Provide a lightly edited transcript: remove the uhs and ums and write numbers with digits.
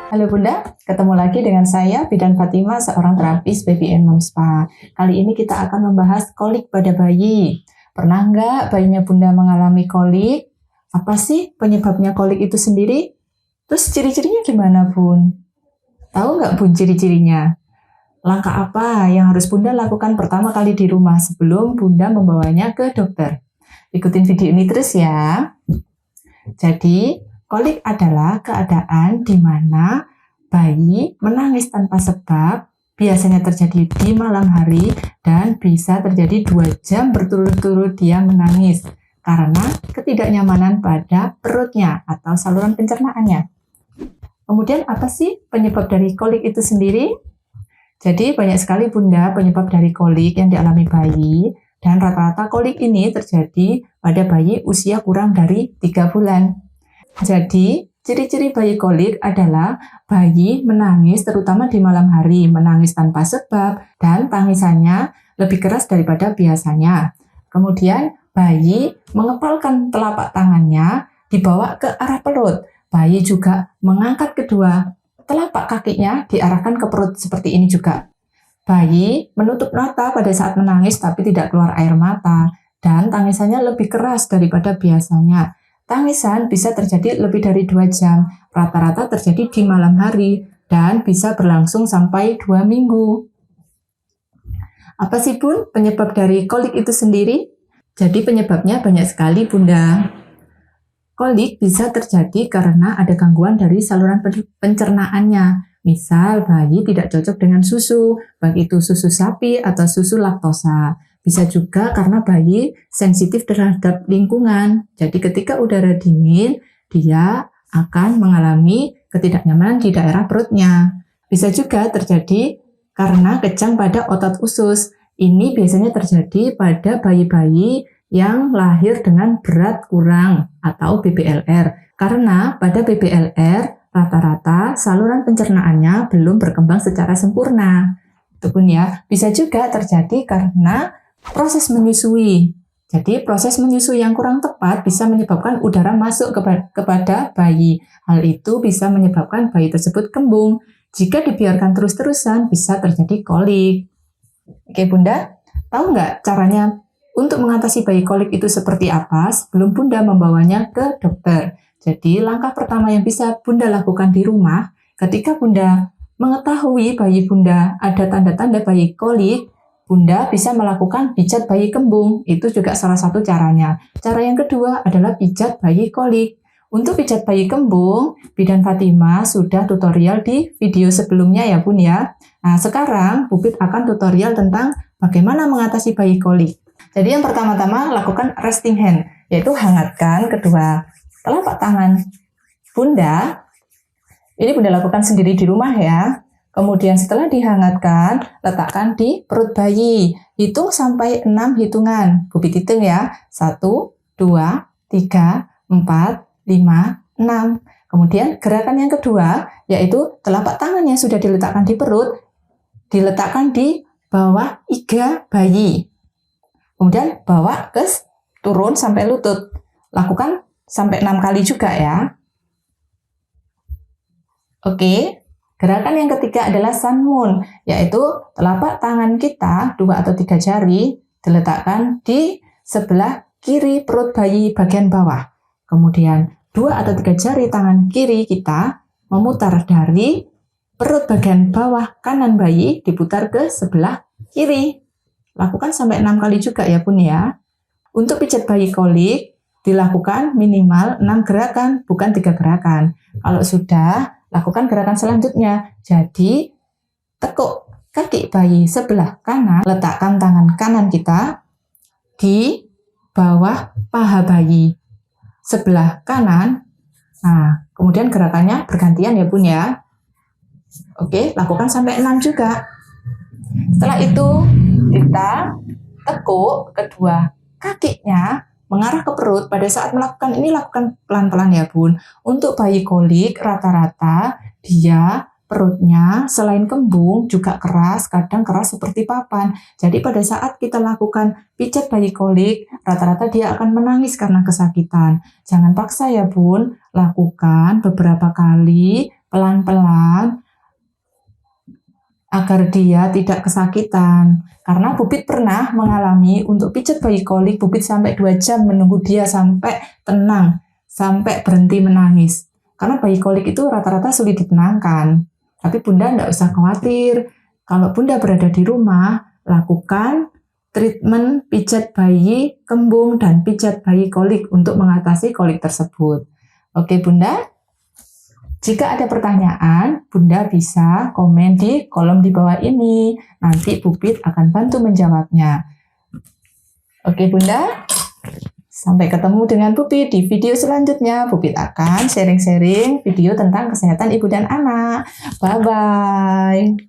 Halo Bunda, ketemu lagi dengan saya Bidan Fatima, seorang terapis Baby and Mom Spa. Kali ini kita akan membahas kolik pada bayi. Pernah nggak bayinya Bunda mengalami kolik? Apa sih penyebabnya kolik itu sendiri? Terus ciri-cirinya gimana Bun? Tahu nggak Bun ciri-cirinya? Langkah apa yang harus Bunda lakukan pertama kali di rumah sebelum Bunda membawanya ke dokter? Ikutin video ini terus ya. Jadi, kolik adalah keadaan di mana bayi menangis tanpa sebab, biasanya terjadi di malam hari dan bisa terjadi 2 jam berturut-turut dia menangis karena ketidaknyamanan pada perutnya atau saluran pencernaannya. Kemudian apa sih penyebab dari kolik itu sendiri? Jadi banyak sekali Bunda penyebab dari kolik yang dialami bayi, dan rata-rata kolik ini terjadi pada bayi usia kurang dari 3 bulan. Jadi, ciri-ciri bayi kolik adalah bayi menangis terutama di malam hari, menangis tanpa sebab, dan tangisannya lebih keras daripada biasanya. Kemudian, bayi mengepalkan telapak tangannya dibawa ke arah perut. Bayi juga mengangkat kedua telapak kakinya diarahkan ke perut seperti ini juga. Bayi menutup mata pada saat menangis tapi tidak keluar air mata, dan tangisannya lebih keras daripada biasanya. Tangisan bisa terjadi lebih dari 2 jam, rata-rata terjadi di malam hari, dan bisa berlangsung sampai 2 minggu. Apa sih Bun penyebab dari kolik itu sendiri? Jadi penyebabnya banyak sekali Bunda. Kolik bisa terjadi karena ada gangguan dari saluran pencernaannya. Misal bayi tidak cocok dengan susu, baik itu susu sapi atau susu laktosa. Bisa juga karena bayi sensitif terhadap lingkungan. Jadi ketika udara dingin, dia akan mengalami ketidaknyamanan di daerah perutnya. Bisa juga terjadi karena kejang pada otot usus. Ini biasanya terjadi pada bayi-bayi yang lahir dengan berat kurang atau BBLR. Karena pada BBLR rata-rata saluran pencernaannya belum berkembang secara sempurna. Itu pun ya, bisa juga terjadi karena proses menyusui. Jadi proses menyusui yang kurang tepat bisa menyebabkan udara masuk kepada bayi. Hal itu bisa menyebabkan bayi tersebut kembung. Jika dibiarkan terus-terusan bisa terjadi kolik. Oke Bunda, tahu nggak caranya untuk mengatasi bayi kolik itu seperti apa sebelum Bunda membawanya ke dokter? Jadi langkah pertama yang bisa Bunda lakukan di rumah, ketika Bunda mengetahui bayi Bunda ada tanda-tanda bayi kolik, Bunda bisa melakukan pijat bayi kembung. Itu juga salah satu caranya. Cara yang kedua adalah pijat bayi kolik. Untuk pijat bayi kembung, Bidan Fatima sudah tutorial di video sebelumnya ya Bun ya. Nah sekarang Bubit akan tutorial tentang bagaimana mengatasi bayi kolik. Jadi yang pertama-tama lakukan resting hand, yaitu hangatkan kedua telapak tangan Bunda. Ini Bunda lakukan sendiri di rumah ya. Kemudian setelah dihangatkan, letakkan di perut bayi. Hitung sampai 6 hitungan. Bubit hitung ya. 1, 2, 3, 4, 5, 6. Kemudian gerakan yang kedua, yaitu telapak tangan yang sudah diletakkan di perut, diletakkan di bawah iga bayi. Kemudian bawa ke turun sampai lutut. Lakukan sampai 6 kali juga ya. Oke. Gerakan yang ketiga adalah Sun Moon, yaitu telapak tangan kita 2 atau 3 jari diletakkan di sebelah kiri perut bayi bagian bawah. Kemudian 2 atau 3 jari tangan kiri kita memutar dari perut bagian bawah kanan bayi diputar ke sebelah kiri. Lakukan sampai 6 kali juga ya Bun ya. Untuk pijat bayi kolik dilakukan minimal 6 gerakan, bukan 3 gerakan. Kalau sudah, lakukan gerakan selanjutnya. Jadi, tekuk kaki bayi sebelah kanan, letakkan tangan kanan kita di bawah paha bayi sebelah kanan. Nah, kemudian gerakannya bergantian ya Bun ya. Oke, lakukan sampai 6 juga. Setelah itu, kita tekuk kedua kakinya mengarah ke perut. Pada saat melakukan ini, lakukan pelan-pelan ya Bun. Untuk bayi kolik rata-rata dia perutnya selain kembung juga keras, kadang keras seperti papan. Jadi pada saat kita lakukan pijat bayi kolik, rata-rata dia akan menangis karena kesakitan. Jangan paksa ya Bun, lakukan beberapa kali pelan-pelan agar dia tidak kesakitan. Karena Pupit pernah mengalami untuk pijat bayi kolik, Pupit sampai 2 jam menunggu dia sampai tenang, sampai berhenti menangis. Karena bayi kolik itu rata-rata sulit ditenangkan. Tapi Bunda tidak usah khawatir. Kalau Bunda berada di rumah, lakukan treatment pijat bayi kembung dan pijat bayi kolik untuk mengatasi kolik tersebut. Oke Bunda? Jika ada pertanyaan, Bunda bisa komen di kolom di bawah ini. Nanti Pupit akan bantu menjawabnya. Oke Bunda, sampai ketemu dengan Pupit di video selanjutnya. Pupit akan sharing-sharing video tentang kesehatan ibu dan anak. Bye-bye.